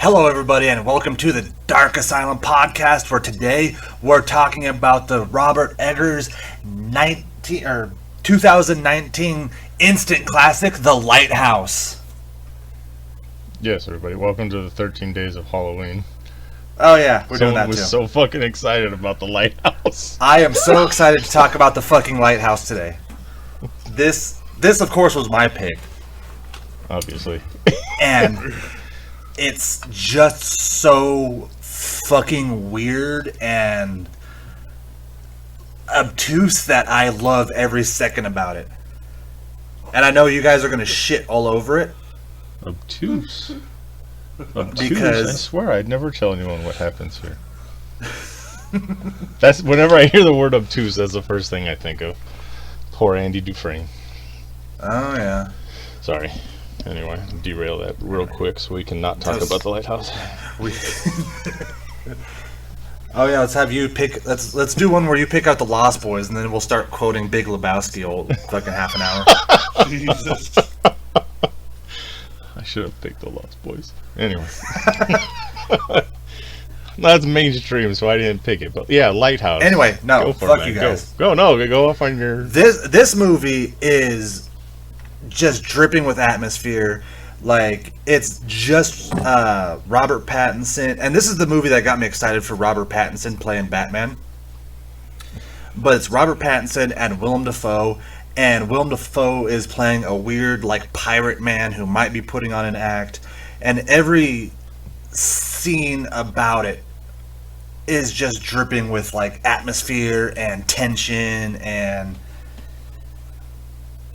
Hello, everybody, and welcome to the Dark Asylum podcast. For today, we're talking about the Robert Eggers 2019 instant classic, The Lighthouse. Yes, everybody, welcome to the 13 Days of Halloween. Oh yeah, we're doing that too. Someone was so fucking excited about The Lighthouse. I am so excited to talk about the fucking Lighthouse today. This, of course, was my pick. Obviously. And it's just so fucking weird and obtuse that I love every second about it. And I know you guys are going to shit all over it. Obtuse? Because I swear I'd never tell anyone what happens here. That's whenever I hear the word obtuse, that's the first thing I think of. Poor Andy Dufresne. Oh yeah. Sorry. Anyway, derail that real quick so we can not talk about The Lighthouse. Oh yeah, let's have you pick. Let's do one where you pick out the Lost Boys, and then we'll start quoting Big Lebowski all fucking half an hour. Jesus. I should have picked the Lost Boys. Anyway. That's mainstream, so I didn't pick it. But yeah, Lighthouse. Anyway, no, go for fuck it, you guys. Go off on your... This movie is just dripping with atmosphere. Like, it's just Robert Pattinson. And this is the movie that got me excited for Robert Pattinson playing Batman. But it's Robert Pattinson and Willem Dafoe. And Willem Dafoe is playing a weird, like, pirate man who might be putting on an act. And every scene about it is just dripping with, like, atmosphere and tension. And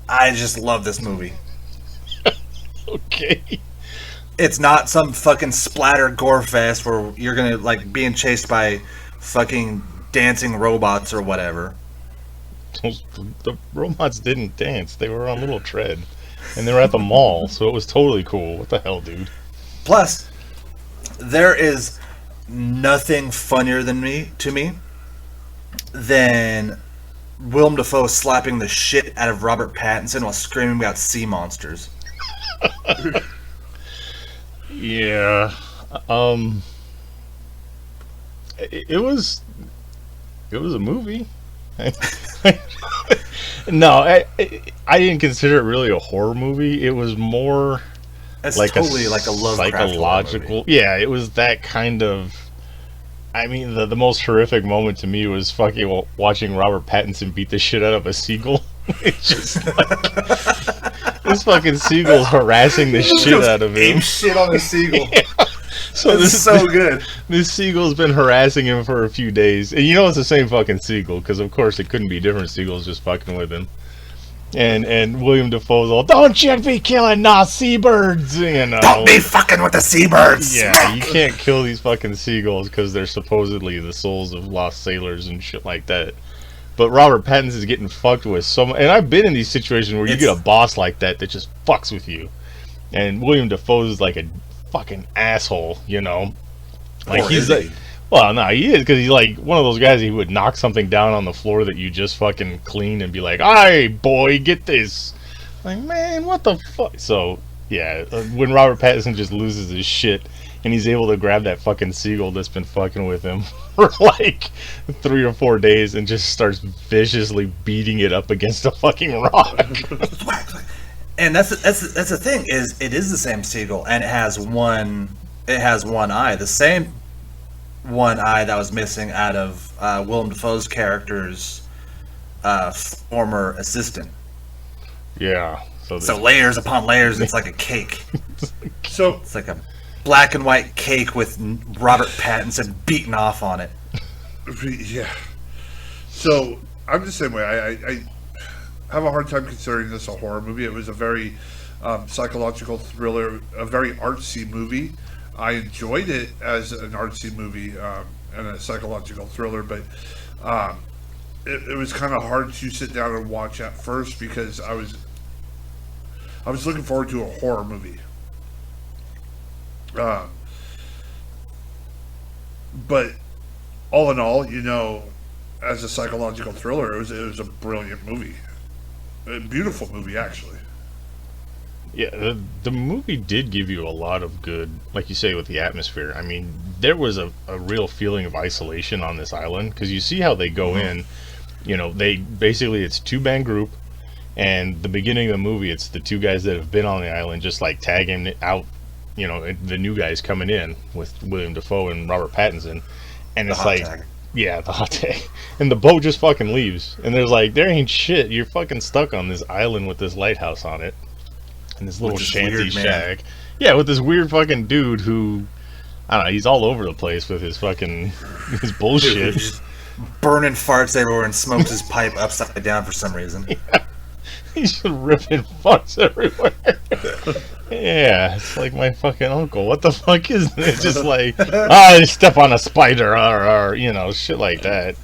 I just love this movie. Okay. It's not some fucking splatter gore fest where you're gonna, like, being chased by fucking dancing robots or whatever. The robots didn't dance. They were on little tread. And they were at the mall, so it was totally cool. What the hell, dude? Plus, there is nothing funnier to me than Willem Dafoe slapping the shit out of Robert Pattinson while screaming about sea monsters. Yeah. It was a movie. No, I didn't consider it really a horror movie. It was more like totally like a Lovecraft psychological. Yeah, it was that kind of. I mean, the most horrific moment to me was fucking watching Robert Pattinson beat the shit out of a seagull. It's just like this fucking seagull's harassing the shit out of him. Shit on the seagull. Yeah. So this is so good. This seagull's been harassing him for a few days, and you know it's the same fucking seagull because of course it couldn't be different seagulls just fucking with him. And William Dafoe's all, "Don't you be killing no seabirds," you know. Don't be fucking with the seabirds. Yeah, you can't kill these fucking seagulls because they're supposedly the souls of lost sailors and shit like that. But Robert Pattinson's getting fucked with so much, and I've been in these situations where you get a boss like that just fucks with you. And William Dafoe's like a fucking asshole, you know. Like he's like, well, no, he is because he's like one of those guys who would knock something down on the floor that you just fucking clean and be like, "Hey, boy, get this." Like, man, what the fuck? So yeah, when Robert Pattinson just loses his shit and he's able to grab that fucking seagull that's been fucking with him for like 3 or 4 days and just starts viciously beating it up against a fucking rock. And that's the thing is it is the same seagull and it has one eye, the same one eye that was missing out of Willem Dafoe's character's former assistant. Yeah. So layers upon layers, it's like a cake. So it's like a black and white cake with Robert Pattinson beating off on it. Yeah. So I'm the same way. I have a hard time considering this a horror movie. It was a very psychological thriller, a very artsy movie. I enjoyed it as an artsy movie and a psychological thriller, but it was kind of hard to sit down and watch at first because I was looking forward to a horror movie. But all in all, you know, as a psychological thriller, it was a brilliant movie, a beautiful movie actually. Yeah, the movie did give you a lot of good, like you say, with the atmosphere. I mean, there was a real feeling of isolation on this island because you see how they go in. You know, they basically it's two-band group, and the beginning of the movie, it's the two guys that have been on the island just like tagging it out. You know, the new guys coming in with William Dafoe and Robert Pattinson, and it's like, yeah, the hot tag, and the boat just fucking leaves, and there's like, there ain't shit. You're fucking stuck on this island with this lighthouse on it. And this little shanty shack. Yeah, with this weird fucking dude who, I don't know, he's all over the place with his fucking, his bullshit. Dude, just burning farts everywhere and smokes his pipe upside down for some reason. Yeah. He's just ripping farts everywhere. Yeah, it's like my fucking uncle. What the fuck is this? Just like, I step on a spider, or you know, shit like that.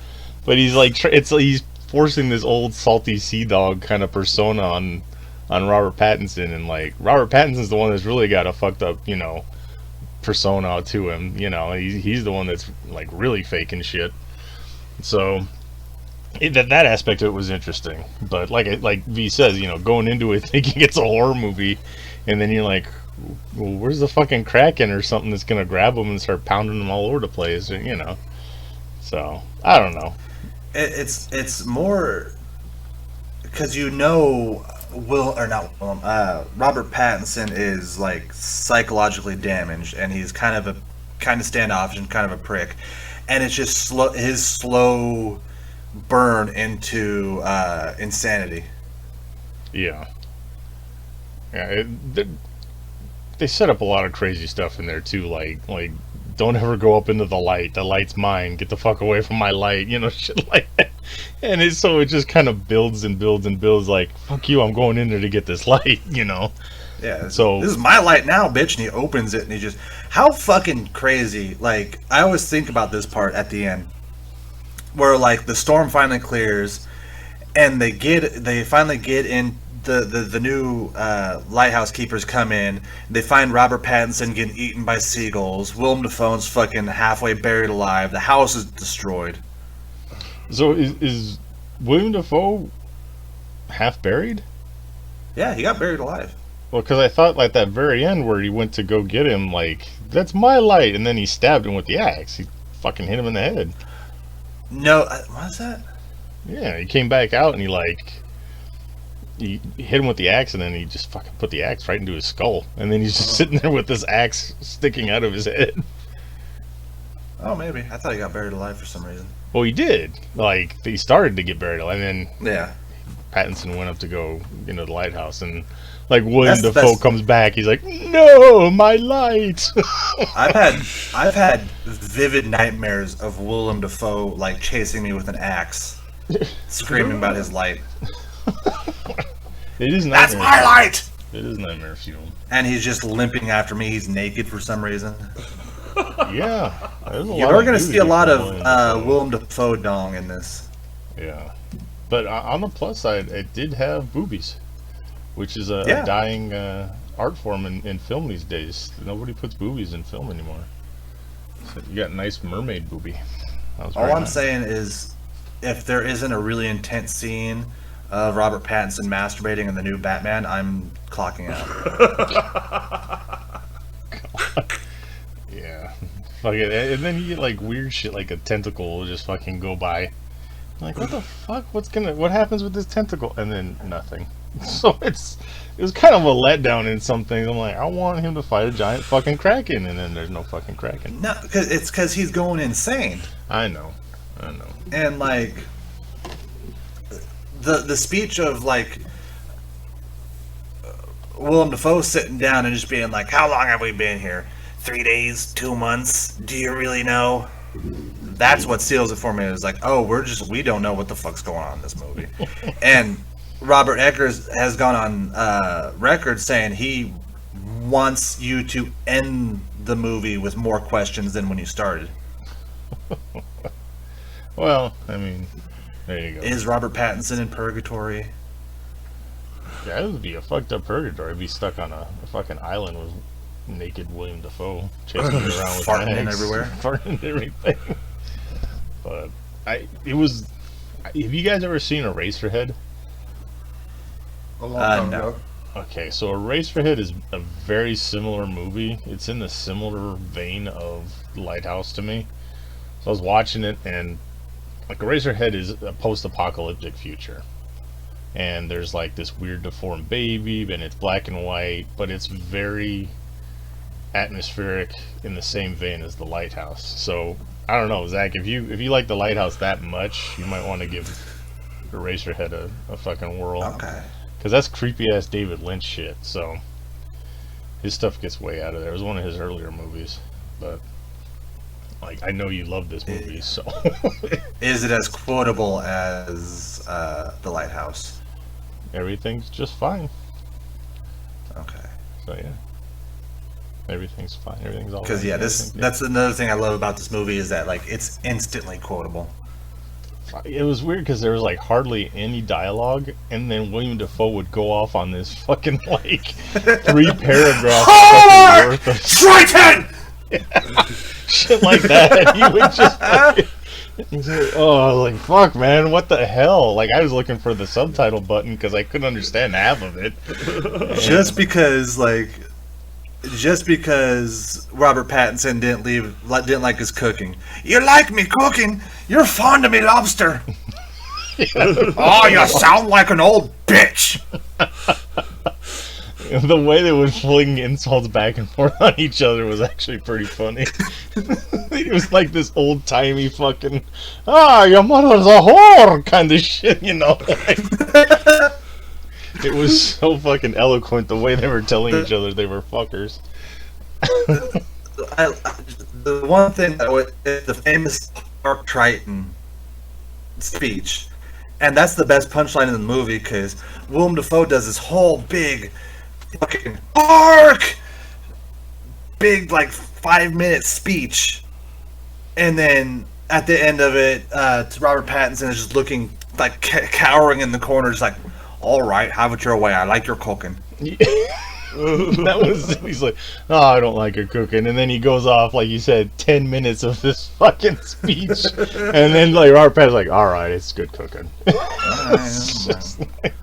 But he's like, he's forcing this old salty sea dog kind of persona on Robert Pattinson, and like Robert Pattinson's the one that's really got a fucked up, you know, persona to him. You know, he's the one that's like really faking shit. So that aspect of it was interesting. But like V says, you know, going into it thinking it's a horror movie, and then you're like, well, where's the fucking Kraken or something that's gonna grab them and start pounding them all over the place, you know? So I don't know. It's more because you know. Robert Pattinson is like psychologically damaged, and he's kind of standoffish and kind of a prick, and it's just his slow burn into insanity. Yeah. They set up a lot of crazy stuff in there too, like don't ever go up into the light. The light's mine. Get the fuck away from my light. You know, shit like that. And it just kind of builds and builds and builds. Like, fuck you, I'm going in there to get this light. You know. Yeah. So this is my light now, bitch. And he opens it, and he just, how fucking crazy. Like, I always think about this part at the end, where like the storm finally clears, and they finally get in. The new lighthouse keepers come in. They find Robert Pattinson getting eaten by seagulls. Willem Dafoe's fucking halfway buried alive. The house is destroyed. So is William Dafoe half buried? Yeah, he got buried alive. Well, because I thought like that very end where he went to go get him, like, that's my light, and then he stabbed him with the axe. He fucking hit him in the head. No, what was that? Yeah, he came back out and he hit him with the axe, and then he just fucking put the axe right into his skull, and then he's just sitting there with this axe sticking out of his head. Oh, maybe. I thought he got buried alive for some reason. Well, he did. Like, he started to get buried alive, and then yeah, Pattinson went up to go into the lighthouse, and like William Dafoe comes back, he's like, "No, my light." I've had vivid nightmares of Willem Dafoe like chasing me with an axe, screaming about his light. It is nightmare. That's my light. It is nightmare fuel. And he's just limping after me. He's naked for some reason. Yeah, we're gonna see a lot of Willem Dafoe dong in this. Yeah, but on the plus side, it did have boobies, which is a dying art form in film these days. Nobody puts boobies in film anymore. So you got a nice mermaid boobie. All I'm saying is, if there isn't a really intense scene of Robert Pattinson masturbating in the new Batman, I'm clocking out. Yeah. Fuck it. And then you get like weird shit like a tentacle will just fucking go by. Like, what the fuck? What happens with this tentacle? And then nothing. So it was kind of a letdown in some things. I'm like, I want him to fight a giant fucking kraken, and then there's no fucking kraken. No, because he's going insane. I know. And like the speech of like Willem Dafoe sitting down and just being like, "How long have we been here? 3 days, 2 months? Do you really know?" That's what seals it for me. It's like, oh, we don't know what the fuck's going on in this movie. And Robert Eggers has gone on record saying he wants you to end the movie with more questions than when you started. Well, I mean, there you go. Is Robert Pattinson in purgatory? Yeah, it would be a fucked up purgatory. I'd be stuck on a fucking island with naked William Dafoe chasing me around with farting everywhere, farting everything. But it was. Have you guys ever seen Eraserhead? A long time ago. Okay, so Eraserhead is a very similar movie. It's in the similar vein of Lighthouse to me. So I was watching it, and like Eraserhead is a post-apocalyptic future, and there's like this weird deformed baby, and it's black and white, but it's very atmospheric in the same vein as the Lighthouse. So I don't know, Zach, if you like the Lighthouse that much, you might want to give Eraserhead a fucking whirl. Okay. Because that's creepy ass David Lynch shit. So his stuff gets way out of there. It was one of his earlier movies, but like I know you love this movie, so Is it as quotable as The Lighthouse? everything's just fine. Okay. So yeah, everything's fine. Everything's all. Because right. that's another thing I love about this movie is that like it's instantly quotable. It was weird because there was like hardly any dialogue, and then William Dafoe would go off on this fucking like 3 paragraphs fucking worth of Triton! shit like that. And he would just fucking, he's like, oh, like fuck, man, what the hell? Like I was looking for the subtitle button because I couldn't understand half of it. Just because Robert Pattinson didn't like his cooking. You like me cooking? You're fond of me lobster. Oh, you sound like an old bitch. The way they would fling insults back and forth on each other was actually pretty funny. It was like this old timey fucking, your mother's a whore kind of shit, you know. It was so fucking eloquent the way they were telling each other they were fuckers. The one thing the famous Mark Triton speech, and that's the best punchline in the movie because Willem Dafoe does this whole big fucking arc, big like 5-minute speech, and then at the end of it, Robert Pattinson is just looking like cowering in the corner, just like, all right, have it your way. I like your cooking. That was, he's like, oh, I don't like her cooking, and then he goes off like you said 10 minutes of this fucking speech, and then like Robert Pattinson's like, all right, it's good cooking. It's just like,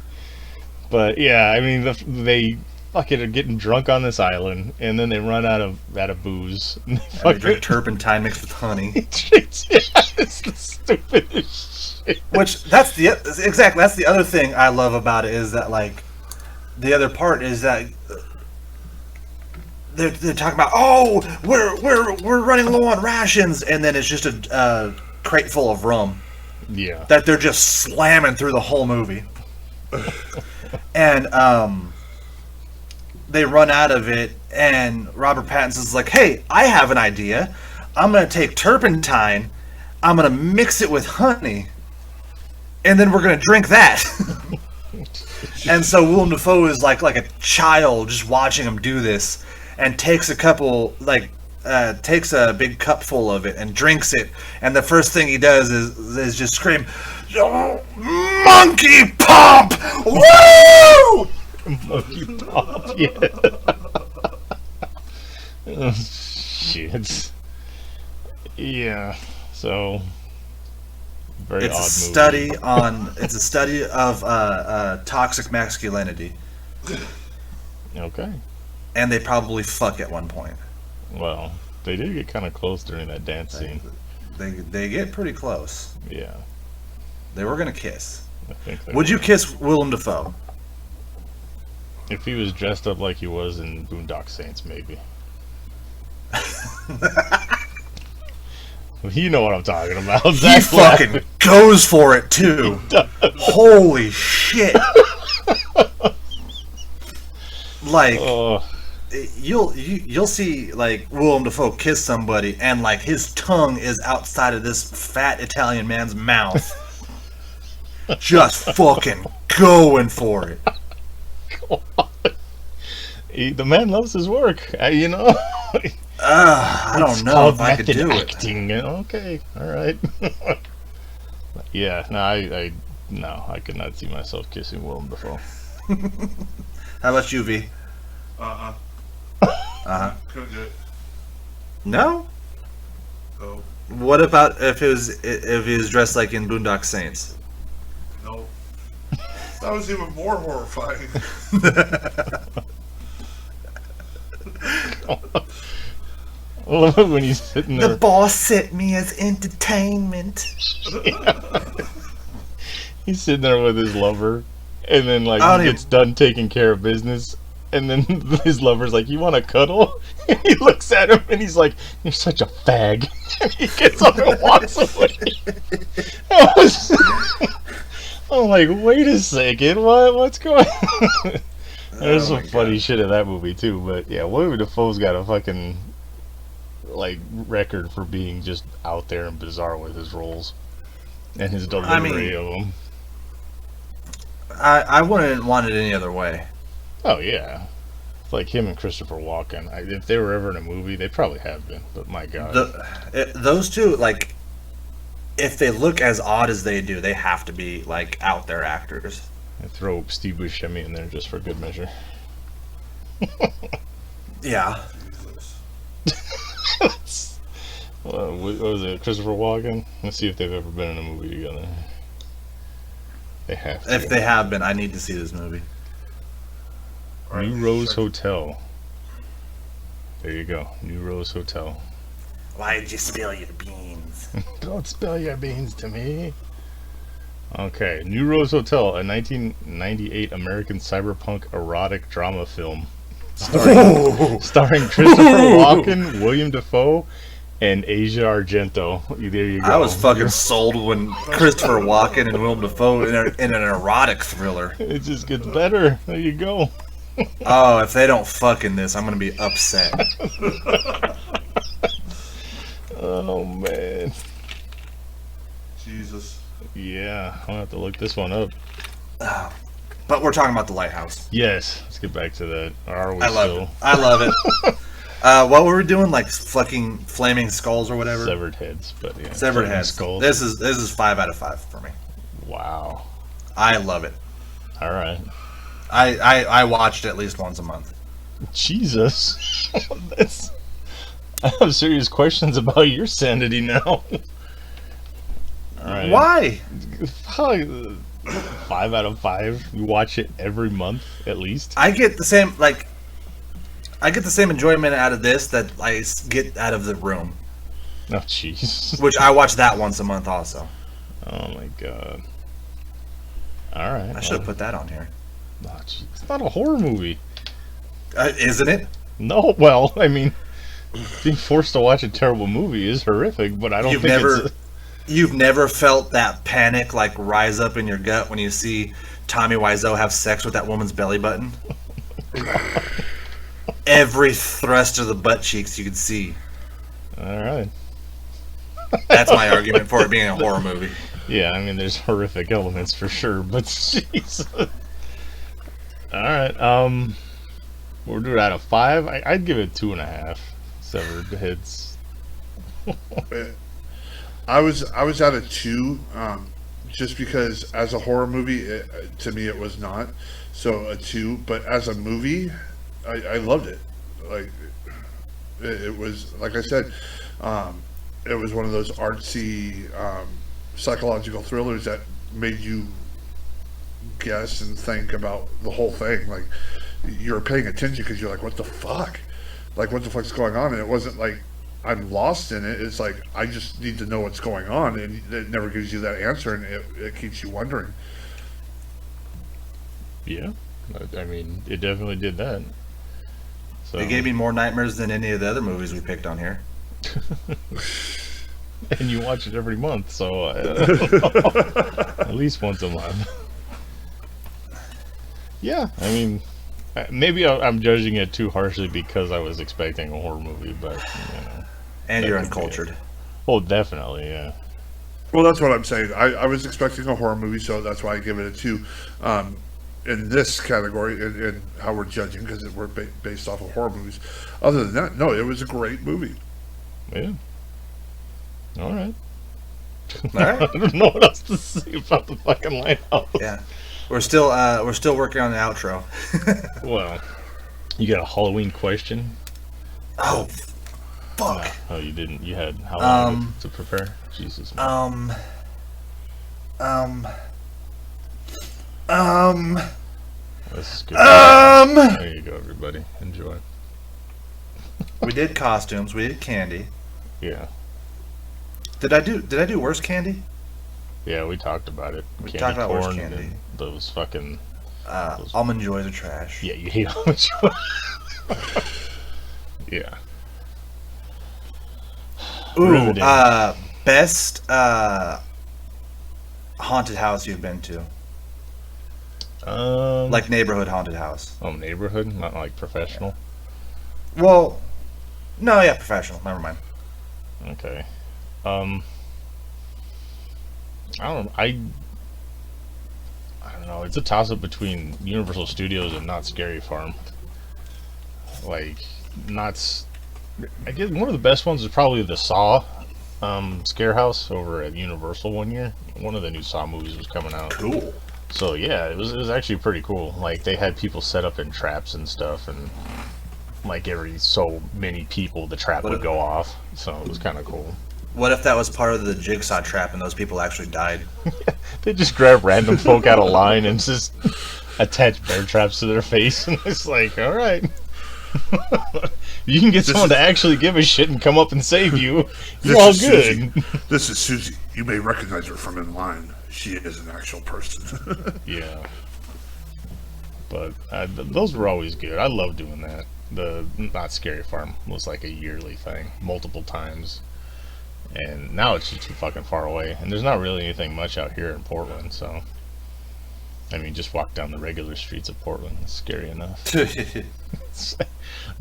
but yeah, I mean they fucking are getting drunk on this island, and then they run out of booze. And they drink turpentine mixed with honey. It's the stupidest shit. Which that's the other thing I love about it is that like the other part is that they're talking about, oh, we're running low on rations, and then it's just a crate full of rum. Yeah. That they're just slamming through the whole movie. And they run out of it, and Robert Pattinson's like, hey, I have an idea. I'm going to take turpentine, I'm going to mix it with honey, and then we're going to drink that. And so Willem Dafoe is like a child just watching him do this, and takes takes a big cup full of it and drinks it, and the first thing he does is just scream, "Monkey pop! Woo!" Monkey pop, yeah. Oh, shit. Yeah. So very it's odd a movie. it's a study of toxic masculinity. Okay. And they probably fuck at one point. Well, they did get kind of close during that dance scene. They get pretty close. Yeah. They were gonna kiss. I think they Would you were. kiss Willem Dafoe? If he was dressed up like he was in Boondock Saints, maybe. You know what I'm talking about. He Zach fucking Black. goes for it too. Holy shit! Like you'll see like Willem Dafoe kiss somebody, and like his tongue is outside of this fat Italian man's mouth, just fucking going for it. The man loves his work, you know. I don't know if I could do acting. Okay, all right. Yeah, no, I could not see myself kissing Willem Dafoe. How about you, V? Couldn't do it. No. No. What about if he was dressed like in Boondock Saints? No. That was even more horrifying. I love it when he's sitting there. The boss sent me as entertainment. He's sitting there with his lover, and then like he gets done taking care of business, and then his lover's like, "You want to cuddle?" And he looks at him, and he's like, "You're such a fag." And he gets up and walks away. I'm like, wait a second, what's going on? There's some funny shit in that movie too, but yeah, William Dafoe's got a fucking like record for being just out there and bizarre with his roles and his delivery of them. I wouldn't want it any other way. Oh yeah, it's like him and Christopher Walken. If they were ever in a movie, they probably have been. But my God, those two, like, if they look as odd as they do, they have to be like out there actors. I throw Steve Buscemi in there just for good measure. Yeah. What was it? Christopher Walken? Let's see if they've ever been in a movie together. They have to. If they have been, I need to see this movie. New Rose Hotel. There you go. New Rose Hotel. Why did you spill your beans? Don't spill your beans to me. Okay, New Rose Hotel, a 1998 American cyberpunk erotic drama film starring Christopher Walken, William Dafoe, and Asia Argento. There you go. I was fucking sold when Christopher Walken and Willem Dafoe in an erotic thriller. It just gets better. There you go. Oh, if they don't fuck in this, I'm gonna be upset. Oh man. Jesus. Yeah, I'll have to look this one up. But we're talking about the Lighthouse. Yes, let's get back to that. Or are we I love still? it. I love it. What were we doing? Like fucking flaming skulls or whatever? Severed heads, but yeah. Severed heads. Skulls. This is 5 out of 5 for me. Wow. I love it. All right. I watched it at least once a month. Jesus. I have serious questions about your sanity now. All right. Why? 5 out of 5. You watch it every month at least. I get the same enjoyment out of this that I get out of The Room. Oh jeez. Which I watch that once a month also. Oh my God. All right. I should have put that on here. Oh, geez. It's not a horror movie. Isn't it? No. Well, I mean, being forced to watch a terrible movie is horrific, but I don't think You've never felt that panic like rise up in your gut when you see Tommy Wiseau have sex with that woman's belly button? Every thrust of the butt cheeks you could see. All right. That's my argument for it being a horror movie. Yeah, I mean, there's horrific elements for sure, but jeez. All right. We'll do it out of 5. I'd give it 2.5. Severed heads. I was at a 2, just because as a horror movie, to me it was not. So a 2, but as a movie, I loved it. Like it was, like I said, it was one of those artsy psychological thrillers that made you guess and think about the whole thing. Like you're paying attention because you're like, what the fuck? Like what the fuck's going on? And it wasn't like I'm lost in it. It's like I just need to know what's going on, and it never gives you that answer, and it keeps you wondering. Yeah, I mean, it definitely did that. So. It gave me more nightmares than any of the other movies we picked on here. And you watch it every month, so at least once a month. Yeah, I mean, maybe I'm judging it too harshly because I was expecting a horror movie, but you know. And you're uncultured. Oh, definitely, yeah. Well, that's what I'm saying. I was expecting a horror movie, so that's why I give it a 2. In this category, in how we're judging, because we're based off of horror movies. Other than that, no, it was a great movie. Yeah. All right. All right. I don't know what else to say about the fucking Lighthouse. Yeah. We're still working on the outro. Well, you got a Halloween question? Oh, fuck. Oh, you didn't. You had how long to prepare? Jesus. Man. This is good. Um, There you go, everybody. Enjoy. we did costumes. We did candy. Yeah. Did I do worse candy? Yeah, we talked about it. We Candy talked about worse corn candy. and those fucking... Almond Joys are trash. Yeah, you hate almond joy. Yeah. Ooh, Riveting. best haunted house you've been to? Like neighborhood haunted house. Oh, neighborhood? Not like professional? Well, no, yeah, professional. Never mind. Okay. I don't know. It's a toss-up between Universal Studios and Not Scary Farm. Like, I guess one of the best ones is probably the Saw scare house over at Universal one year. One of the new Saw movies was coming out. Cool. So yeah, it was actually pretty cool. Like, they had people set up in traps and stuff, and like every so many people the trap would go off. So it was kind of cool. What if that was part of the jigsaw trap and those people actually died? They just grab random folk out of line and just attach bear traps to their face, and it's like, all right. You can get someone to actually give a shit and come up and save you. You're all good. This is Susie. You may recognize her from in line. She is an actual person. Yeah. But those were always good. I love doing that. The Not Scary Farm was like a yearly thing, multiple times. And now it's just too fucking far away. And there's not really anything much out here in Portland, so... I mean, just walk down the regular streets of Portland. It's scary enough.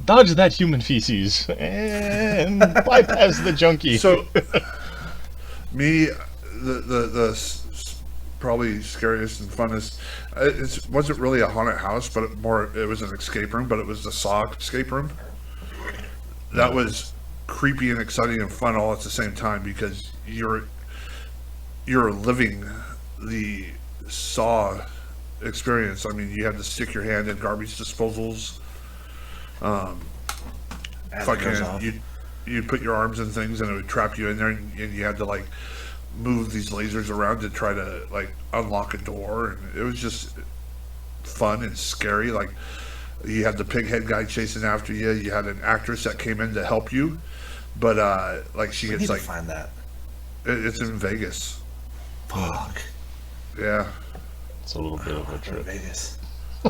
Dodge that human feces and bypass the junkie. So, me, probably scariest and funnest. It wasn't really a haunted house, but it was an escape room. But it was the Saw escape room. That was creepy and exciting and fun all at the same time because you're living the Saw experience. I mean, you had to stick your hand in garbage disposals. Fucking, you'd put your arms in things and it would trap you in there, and you had to like move these lasers around to try to like unlock a door, and it was just fun and scary. Like, you had the pig head guy chasing after you. You had an actress that came in to help you, but like she gets like, find that. It's in Vegas. Fuck. Yeah. It's a little bit of a trip. Vegas.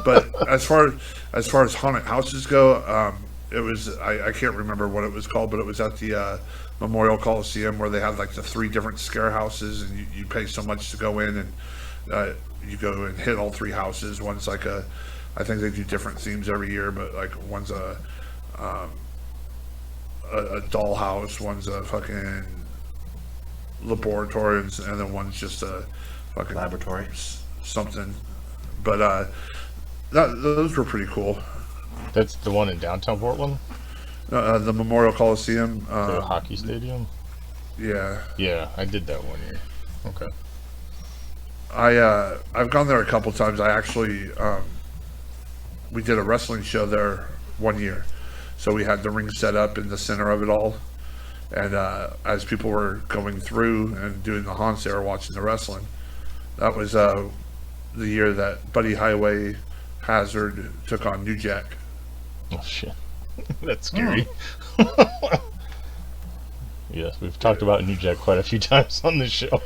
But as far as haunted houses go, it was I can't remember what it was called, but it was at the Memorial Coliseum where they had like the 3 different scare houses, and you pay so much to go in, and you go and hit all 3 houses. One's like I think they do different themes every year, but like one's a dollhouse, one's a fucking laboratory, and then one's just a fucking Laboratory. Something. But those were pretty cool. That's the one in downtown Portland? The Memorial Coliseum. The hockey stadium? Yeah. Yeah, I did that one year. Okay. I've gone there a couple times. I actually we did a wrestling show there one year, so we had the ring set up in the center of it all, and as people were going through and doing the haunts, they were watching the wrestling. That was the year that Buddy Highway Hazard took on New Jack. Oh shit. That's scary. Yes, we've talked about New Jack quite a few times on this show.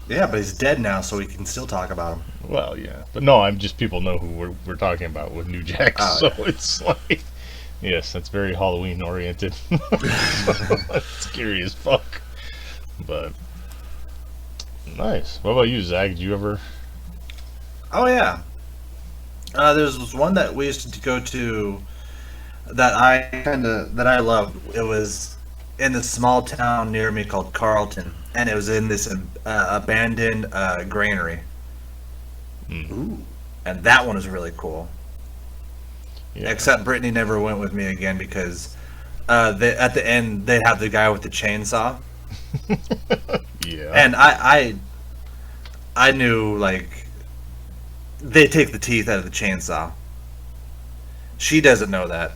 Yeah, but he's dead now, so we can still talk about him. Well, yeah. But no, people know who we're talking about with New Jack, so it's like... Yes, that's very Halloween oriented. Scary as fuck. But... Nice. What about you, Zach? Did you ever... Oh, yeah. There's this one that we used to go to that I loved. It was in this small town near me called Carlton, and it was in this abandoned granary. Ooh. And that one was really cool. Yeah. Except Brittany never went with me again because at the end they have the guy with the chainsaw. Yeah. And I knew, like, they take the teeth out of the chainsaw. She doesn't know that.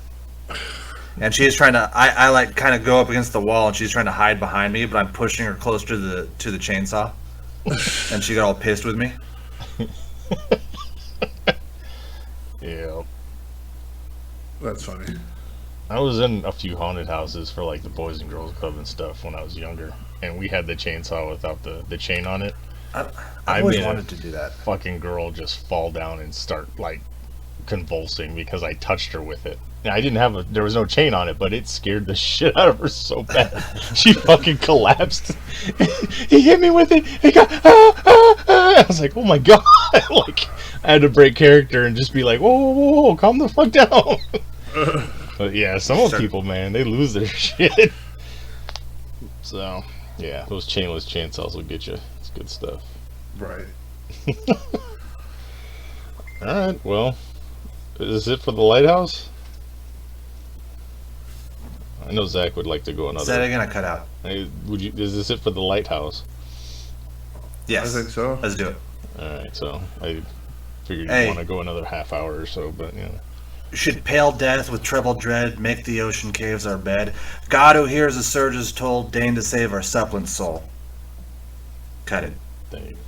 And she's trying to, I like kind of go up against the wall, and she's trying to hide behind me, but I'm pushing her closer to the chainsaw. And she got all pissed with me. Yeah. That's funny. I was in a few haunted houses for like the Boys and Girls Club and stuff when I was younger, and we had the chainsaw without the chain on it. I I always made a wanted to do that. Fucking girl just fall down and start like convulsing because I touched her with it. And I didn't have there was no chain on it, but it scared the shit out of her so bad. She fucking collapsed. He hit me with it. He got I was like, oh my god! Like I had to break character and just be like, whoa, whoa, whoa, whoa, calm the fuck down. But yeah, some old people, man, they lose their shit. So yeah, those chainless chainsaws will get you. It's good stuff. Right. Alright, well, is this it for the Lighthouse? I know Zach would like to go another. Say that again, I cut out. Hey, is this it for the Lighthouse? Yes. I think so. Let's do it. Alright, so I figured Hey. you'd want to go another half hour or so, but you know. Should pale death with treble dread make the ocean caves our bed? God who hears the surges toll, deign to save our suppliant soul. Cut it. There you go.